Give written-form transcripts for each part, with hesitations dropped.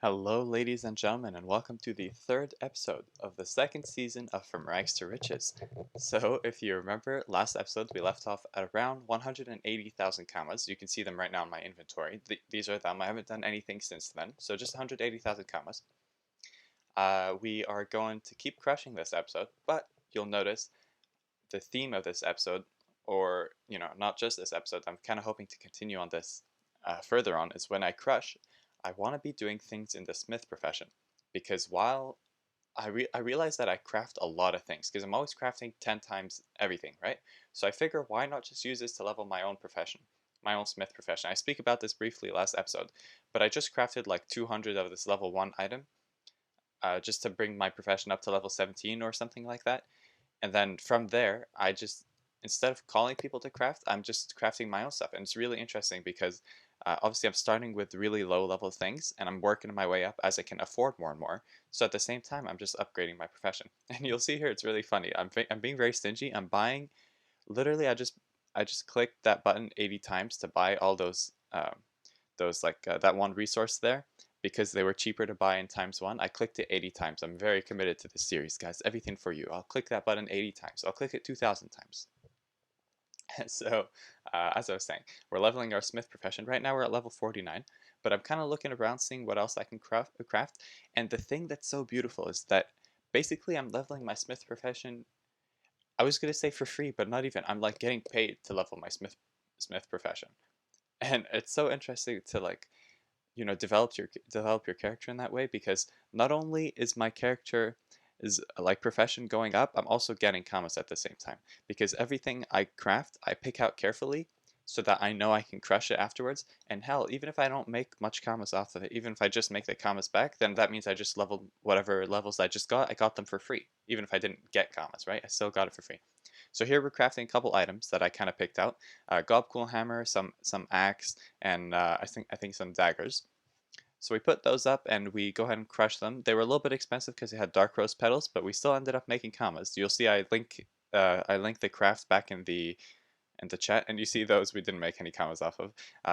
Hello, ladies and gentlemen, and welcome to the third episode of the second season of From Rags to Riches. So, if you remember, last episode we left off at around 180,000 commas. You can see them right now in my inventory. These are them. I haven't done anything since then, so just 180,000 commas. We are going to keep crushing this episode, but you'll notice the theme of this episode, or, not just this episode, I'm kind of hoping to continue on this further on, is when I crush, I want to be doing things in the smith profession. Because while I realize that I craft a lot of things, because I'm always crafting 10 times everything, right? So I figure why not just use this to level my own profession, my own smith profession. I speak about this briefly last episode, but I just crafted like 200 of this level 1 item, just to bring my profession up to level 17 or something like that. And then from there, I just, instead of calling people to craft, I'm just crafting my own stuff. And it's really interesting because obviously I'm starting with really low level things and I'm working my way up as I can afford more and more. So at the same time, I'm just upgrading my profession. And you'll see here, it's really funny. I'm being very stingy. I'm buying, literally, I just clicked that button 80 times to buy all those like that one resource there because they were cheaper to buy in times one. I clicked it 80 times. I'm very committed to this series, guys. Everything for you. I'll click that button 80 times. I'll click it 2,000 times. So, as I was saying, we're leveling our smith profession. Right now we're at level 49, but I'm kind of looking around seeing what else I can craft. And the thing that's so beautiful is that basically I'm leveling my smith profession. I was going to say for free, but not even. I'm like getting paid to level my smith profession. And it's so interesting to like develop your character in that way, because not only is my character is like profession going up, I'm also getting commas at the same time, because everything I craft I pick out carefully so that I know I can crush it afterwards. And hell, even if I don't make much commas off of it, even if I just make the commas back, then that means I just leveled whatever levels I got them for free. Even if I didn't get commas, right, I still got it for free. So here we're crafting a couple items that I kind of picked out: Gobcool hammer, some axe, and I think some daggers. So we put those up and we go ahead and crush them. They were a little bit expensive because they had dark rose petals, but we still ended up making commas. You'll see I link the craft back in the chat, and you see those we didn't make any commas off of.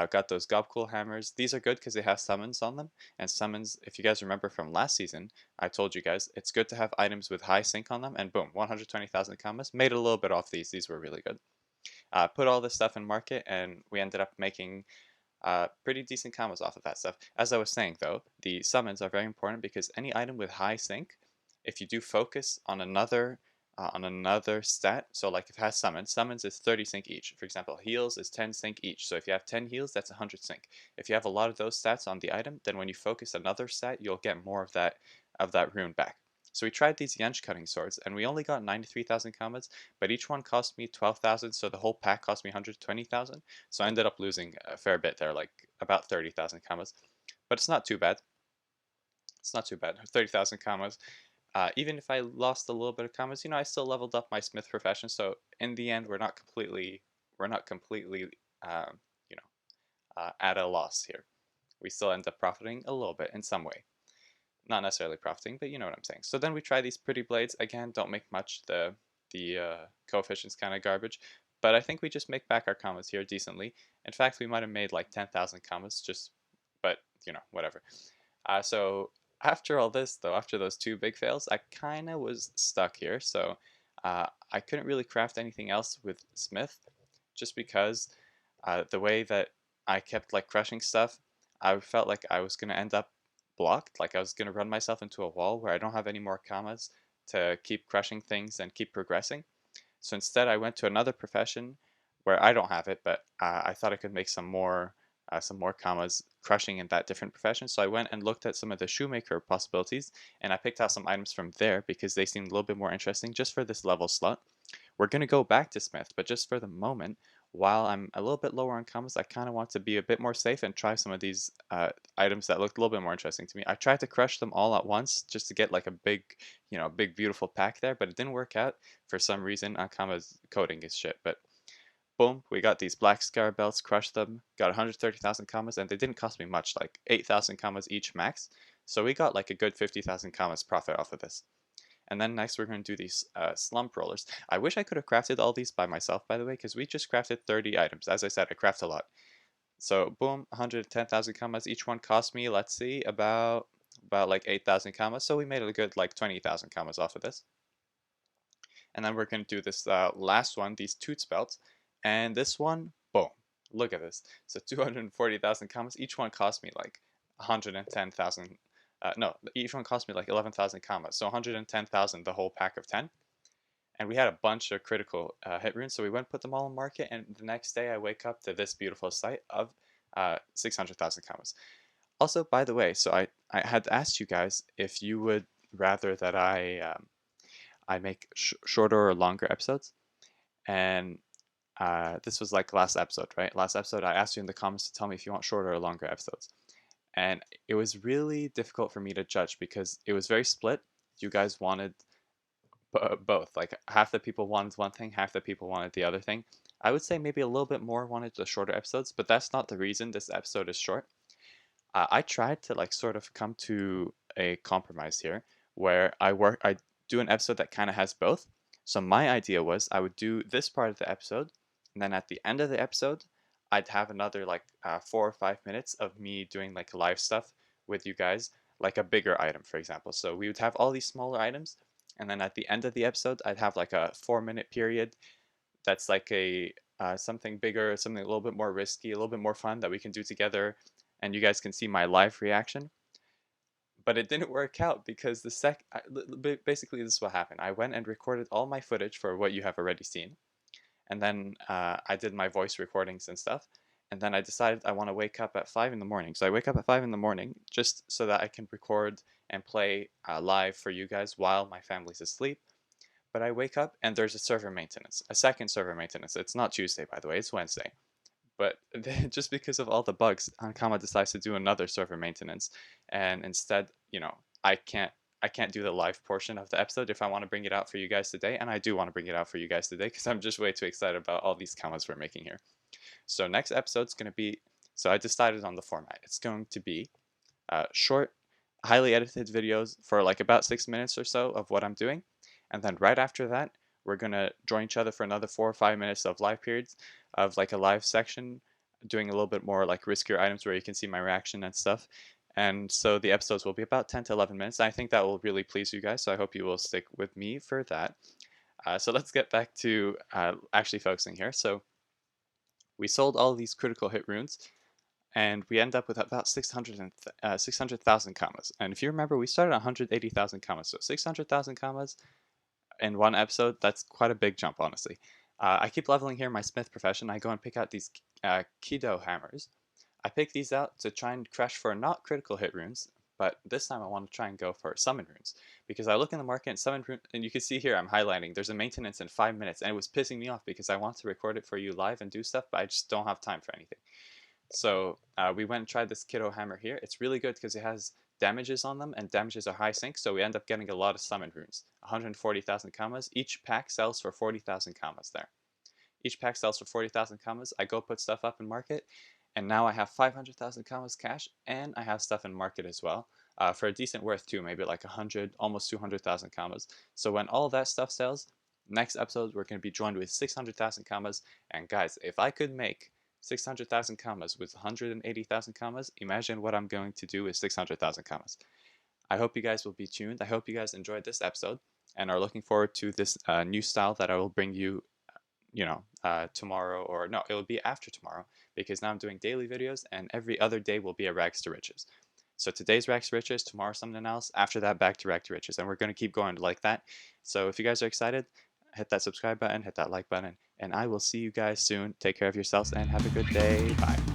Got those Gobcool hammers. These are good because they have summons on them, and summons, if you guys remember from last season, I told you guys it's good to have items with high sync on them, and boom, 120,000 commas. Made a little bit off these. These were really good. Put all this stuff in market, and we ended up making pretty decent combos off of that stuff. As I was saying though, the summons are very important because any item with high sync, if you do focus on another stat, so like if it has summons is 30 sync each. For example, heals is 10 sync each. So if you have 10 heals, that's 100 sync. If you have a lot of those stats on the item, then when you focus another stat, you'll get more of that rune back. So we tried these Yench cutting swords, and we only got 93,000 combos, but each one cost me 12,000, so the whole pack cost me 120,000. So I ended up losing a fair bit there, like about 30,000 combos. But it's not too bad. It's not too bad. 30,000 combos. Even if I lost a little bit of combos, I still leveled up my smith profession. So in the end, we're not completely, um, at a loss here. We still end up profiting a little bit in some way. Not necessarily profiting, but you know what I'm saying. So then we try these pretty blades. Again, don't make much. The coefficient's kind of garbage. But I think we just make back our commas here decently. In fact, we might have made like 10,000 commas just, but whatever. So after all this, though, after those two big fails, I kind of was stuck here. So I couldn't really craft anything else with Smith, just because the way that I kept like crushing stuff, I felt like I was gonna end up blocked, like I was gonna run myself into a wall where I don't have any more commas to keep crushing things and keep progressing. So instead, I went to another profession where I don't have it, but I thought I could make some more commas crushing in that different profession. So I went and looked at some of the shoemaker possibilities, and I picked out some items from there because they seemed a little bit more interesting just for this level slot. We're going to go back to Smith, but just for the moment, while I'm a little bit lower on combos, I kind of want to be a bit more safe and try some of these items that looked a little bit more interesting to me. I tried to crush them all at once just to get like a big beautiful pack there, but it didn't work out for some reason. Akama's coding is shit, but boom, we got these black scar belts, crushed them, got 130,000 commas, and they didn't cost me much, like 8,000 commas each max. So we got like a good 50,000 commas profit off of this. And then next we're going to do these slump rollers. I wish I could have crafted all these by myself, by the way, because we just crafted 30 items. As I said, I craft a lot. So boom, 110,000 commas. Each one cost me, let's see, about about like 8,000 commas, so we made a good like 20,000 commas off of this. And then we're going to do this last one, these toots belts, and this one, boom, look at this. So 240,000 commas, each one cost me like 110,000, no, each one cost me like 11,000 commas, so 110,000 the whole pack of 10. And we had a bunch of critical hit runes, so we went and put them all on market, and the next day I wake up to this beautiful sight of 600,000 commas. Also, by the way, so I had asked you guys if you would rather that I make shorter or longer episodes, and this was like last episode, right? Last episode, I asked you in the comments to tell me if you want shorter or longer episodes, and it was really difficult for me to judge because it was very split. You guys wanted both. Like half the people wanted one thing, half the people wanted the other thing. I would say maybe a little bit more wanted the shorter episodes, but that's not the reason this episode is short. I tried to like sort of come to a compromise here where I do an episode that kind of has both. So my idea was I would do this part of the episode, and then at the end of the episode, I'd have another like 4 or 5 minutes of me doing like live stuff with you guys, like a bigger item, for example. So we would have all these smaller items, and then at the end of the episode, I'd have like a 4-minute period that's like a something bigger, something a little bit more risky, a little bit more fun that we can do together, and you guys can see my live reaction. But it didn't work out because basically this is what happened. I went and recorded all my footage for what you have already seen, and then I did my voice recordings and stuff, and then I decided I want to wake up at 5 in the morning. So I wake up at 5 in the morning just so that I can record and play live for you guys while my family's asleep. But I wake up and there's a server maintenance, a second server maintenance. It's not Tuesday, by the way, it's Wednesday. But just because of all the bugs, Ankama decides to do another server maintenance, and instead, I can't do the live portion of the episode if I want to bring it out for you guys today, and I do want to bring it out for you guys today because I'm just way too excited about all these commas we're making here. So next episode's going to be, so I decided on the format. It's going to be short, highly edited videos for like about 6 minutes or so of what I'm doing, and then right after that, we're going to join each other for another 4 or 5 minutes of live periods of like a live section, doing a little bit more like riskier items where you can see my reaction and stuff. And so the episodes will be about 10 to 11 minutes. I think that will really please you guys, so I hope you will stick with me for that. So let's get back to actually focusing here. So we sold all these critical hit runes, and we end up with about 600,000 commas. And if you remember, we started 180,000 commas, so 600,000 commas in one episode, that's quite a big jump, honestly. I keep leveling here in my smith profession. I go and pick out these Kido hammers. I pick these out to try and crash for not critical hit runes, but this time I want to try and go for summon runes, because I look in the market and summon runes, and you can see here I'm highlighting there's a maintenance in 5 minutes, and it was pissing me off because I want to record it for you live and do stuff, but I just don't have time for anything. So we went and tried this Kido hammer here. It's really good because it has damages on them, and damages are high sync, so we end up getting a lot of summon runes. 140,000 commas. Each pack sells for 40,000 commas there. Each pack sells for 40,000 commas. I go put stuff up in market, and now I have 500,000 commas cash, and I have stuff in market as well, for a decent worth too, maybe like 100, almost 200,000 commas. So when all that stuff sells, next episode we're going to be joined with 600,000 commas, and guys, if I could make 600,000 commas with 180,000 commas, imagine what I'm going to do with 600,000 commas. I hope you guys will be tuned. I hope you guys enjoyed this episode and are looking forward to this new style that I will bring you, tomorrow, or no, it will be after tomorrow, because now I'm doing daily videos and every other day will be a rags to riches. So today's rags to riches, tomorrow something else, after that back to rags to riches, and we're going to keep going like that. So if you guys are excited, hit that subscribe button, hit that like button, and I will see you guys soon. Take care of yourselves and have a good day. Bye.